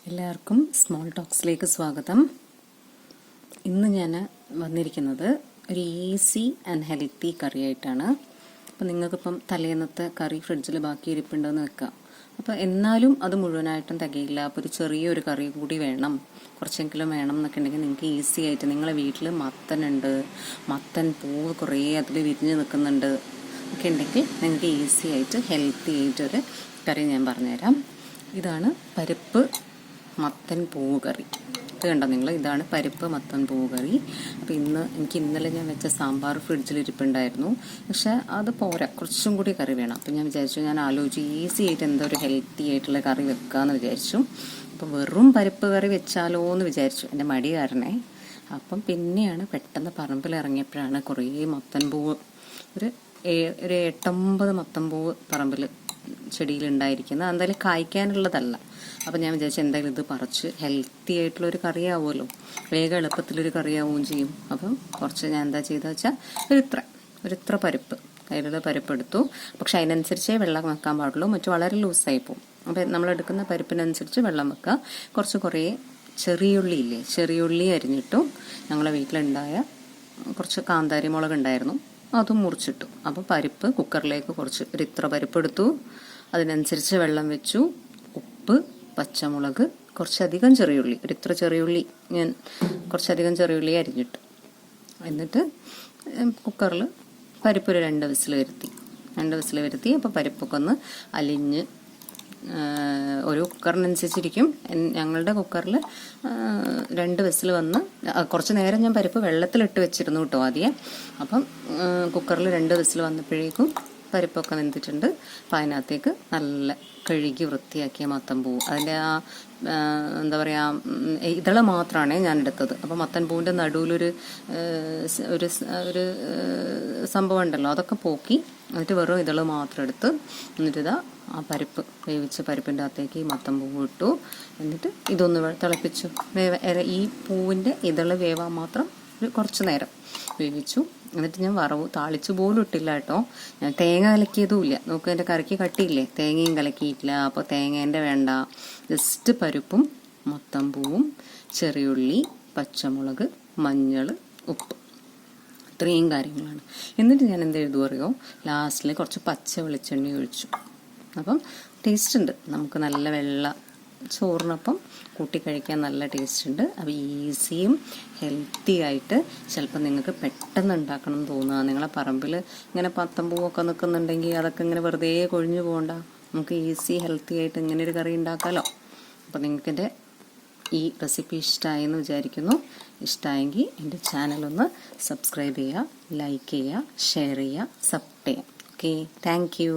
എല്ലാവർക്കും സ്മോൾ ടോക്സിലേക്ക് സ്വാഗതം. ഇന്ന് ഞാൻ വന്നിരിക്കുന്നത് ഒരു ഈസി ആൻഡ് ഹെൽത്തി കറി ആയിട്ടാണ്. അപ്പോൾ നിങ്ങൾക്കിപ്പം തലേന്നത്തെ കറി ഫ്രിഡ്ജിൽ ബാക്കി ഇരിപ്പുണ്ടെന്ന് വെക്കാം. അപ്പോൾ എന്നാലും അത് മുഴുവനായിട്ടും തികയില്ല. അപ്പോൾ ഒരു ചെറിയൊരു കറി കൂടി വേണം, കുറച്ചെങ്കിലും വേണം എന്നൊക്കെ ഉണ്ടെങ്കിൽ നിങ്ങൾക്ക് ഈസി ആയിട്ട് നിങ്ങളെ വീട്ടിൽ മത്തനുണ്ട്, മത്തൻ പൂവ് കുറേ അതിൽ വിരിഞ്ഞ് നിൽക്കുന്നുണ്ട് ഒക്കെ ഉണ്ടെങ്കിൽ നിങ്ങൾക്ക് ഈസി ആയിട്ട് ഹെൽത്തി ആയിട്ടൊരു കറി ഞാൻ പറഞ്ഞുതരാം. ഇതാണ് പരിപ്പ് മത്തൻ പൂവ് കറി. ഇത് കണ്ടോ നിങ്ങൾ, ഇതാണ് പരിപ്പ് മത്തൻ പൂവ് കറി. അപ്പോൾ എനിക്ക് ഇന്നലെ ഞാൻ വെച്ച സാമ്പാർ ഫ്രിഡ്ജിലിരിപ്പുണ്ടായിരുന്നു. പക്ഷെ അത് പോരാ, കുറച്ചും കൂടി കറി വേണം. അപ്പോൾ ഞാൻ വിചാരിച്ചു, ഞാൻ ആലോചിച്ചു ഈസി ആയിട്ട് എന്താ ഒരു ഹെൽത്തി ആയിട്ടുള്ള കറി വെക്കാമെന്ന് വിചാരിച്ചു. അപ്പോൾ വെറും പരിപ്പ് കറി വെച്ചാലോ എന്ന് വിചാരിച്ചു, എൻ്റെ മടി കാരണേ. അപ്പം പിന്നെയാണ് പെട്ടെന്ന് പറമ്പിലിറങ്ങിയപ്പോഴാണ് കുറേ മത്തൻ പൂവ്, ഒരു 8-9 മത്തൻ പൂവ് പറമ്പിൽ ചെടിയിലുണ്ടായിരിക്കുന്നത്. എന്തായാലും കായ്ക്കാനുള്ളതല്ല. അപ്പം ഞാൻ വിചാരിച്ചു എന്തായാലും ഇത് പറിച്ച് ഹെൽത്തി ആയിട്ടുള്ളൊരു കറിയാവുമല്ലോ, വേഗം എളുപ്പത്തിലൊരു കറിയാവുകയും ചെയ്യും. അപ്പം കുറച്ച് ഞാൻ എന്താ ചെയ്തതെന്ന് വെച്ചാൽ ഒരിത്ര പരിപ്പ്, കയ്യിലുള്ള പരിപ്പ് എടുത്തു. പക്ഷെ അതിനനുസരിച്ചേ വെള്ളം വെക്കാൻ പാടുള്ളൂ, മറ്റു വളരെ ലൂസായി പോകും. അപ്പം നമ്മളെടുക്കുന്ന പരിപ്പിനനുസരിച്ച് വെള്ളം വെക്കുക. കുറേ ചെറിയുള്ളി ഇല്ലേ, ചെറിയുള്ളി അരിഞ്ഞിട്ടു. ഞങ്ങളെ വീട്ടിലുണ്ടായ കുറച്ച് കാന്താരി മുളക് ഉണ്ടായിരുന്നു, അതും മുറിച്ചിട്ടു. അപ്പോൾ പരിപ്പ് കുക്കറിലേക്ക് ഒരിത്ര പരിപ്പ് എടുത്തു, അതിനനുസരിച്ച് വെള്ളം വെച്ചു. ഉപ്പ്, പച്ചമുളക്, കുറച്ചധികം ചെറിയുള്ളി, ഒരിത്ര ചെറിയുള്ളി ഞാൻ കുറച്ചധികം ചെറിയുള്ളി അരിഞ്ഞിട്ടു. എന്നിട്ട് കുക്കറിൽ പരിപ്പ് ഒരു 2 വിസിൽ വരുത്തി. അപ്പോൾ പരിപ്പൊക്കെ ഒന്ന് അലിഞ്ഞ്, ഒരു കുക്കറിനനുസരിച്ചിരിക്കും. ഞങ്ങളുടെ കുക്കറിൽ 2 വിസിൽ വന്ന്, കുറച്ച് നേരം ഞാൻ പരിപ്പ് വെള്ളത്തിലിട്ട് വെച്ചിരുന്നു കേട്ടോ ആദ്യം. അപ്പം കുക്കറിൽ 2 വിസിൽ വന്നപ്പോഴേക്കും പരിപ്പൊക്കെ വെന്തിട്ടുണ്ട്. അപ്പം അതിനകത്തേക്ക് നല്ല കഴുകി വൃത്തിയാക്കിയ മത്തൻ പൂവ്, അതിൻ്റെ എന്താ പറയുക, ഇതള മാത്രമാണ് ഞാൻ എടുത്തത്. അപ്പോൾ മത്തൻ പൂവിൻ്റെ നടുവിലൊരു ഒരു സംഭവം ഉണ്ടല്ലോ, അതൊക്കെ പോക്കി എന്നിട്ട് വെറും ഇതള് മാത്രം എടുത്ത്, എന്നിട്ടിതാ ആ പരിപ്പ്, വേവിച്ച പരിപ്പിൻ്റെ അകത്തേക്ക് ഈ മത്തൻ പൂവ് ഇട്ടു. എന്നിട്ട് ഇതൊന്ന് തിളപ്പിച്ചു. ഈ പൂവിൻ്റെ ഇതള് വേവാൻ മാത്രം കുറച്ച് നേരം വേവിച്ചു. എന്നിട്ട് ഞാൻ താളിച്ചു പോലും ഇട്ടില്ല കേട്ടോ. ഞാൻ തേങ്ങ കലക്കിയതും ഇല്ല. നോക്ക്, എൻ്റെ കറിക്ക് കട്ടിയില്ലേ, തേങ്ങയും കലക്കിയിട്ടില്ല. അപ്പോൾ തേങ്ങേൻ്റെ വേണ്ട, ജസ്റ്റ് പരിപ്പും മത്തൻ പൂവും, ചെറിയുള്ളി, പച്ചമുളക്, മഞ്ഞൾ, ഉപ്പ്, ഇത്രയും കാര്യങ്ങളാണ്. എന്നിട്ട് ഞാൻ എന്ത് എഴുതുക അറിയോ, ലാസ്റ്റിൽ കുറച്ച് പച്ച വെളിച്ചെണ്ണ ഒഴിച്ചു. അപ്പം ടേസ്റ്റ് ഉണ്ട്, നമുക്ക് നല്ല വെള്ള ചോറിനൊപ്പം കൂട്ടി കഴിക്കാൻ നല്ല ടേസ്റ്റ് ഉണ്ട്. അപ്പോൾ ഈസിയും ഹെൽത്തി ആയിട്ട്, ചിലപ്പോൾ നിങ്ങൾക്ക് പെട്ടെന്ന് ഉണ്ടാക്കണം എന്ന് തോന്നുക. നിങ്ങളെ പറമ്പിൽ ഇങ്ങനെ മത്തൻ പൂവൊക്കെ നിൽക്കുന്നുണ്ടെങ്കിൽ അതൊക്കെ ഇങ്ങനെ വെറുതെ കൊഴിഞ്ഞു പോകണ്ട, നമുക്ക് ഈസി ഹെൽത്തി ആയിട്ട് ഇങ്ങനെ ഒരു കറി ഉണ്ടാക്കാമല്ലോ. അപ്പോൾ നിങ്ങൾക്കെൻ്റെ ഈ റെസിപ്പി ഇഷ്ടമായി എന്ന് വിചാരിക്കുന്നു. ഇഷ്ടമായെങ്കിൽ എൻ്റെ ചാനലൊന്ന് സബ്സ്ക്രൈബ് ചെയ്യുക, ലൈക്ക് ചെയ്യുക, ഷെയർ ചെയ്യുക, സപ്പോർട്ട് ചെയ്യുക. Okay, thank you.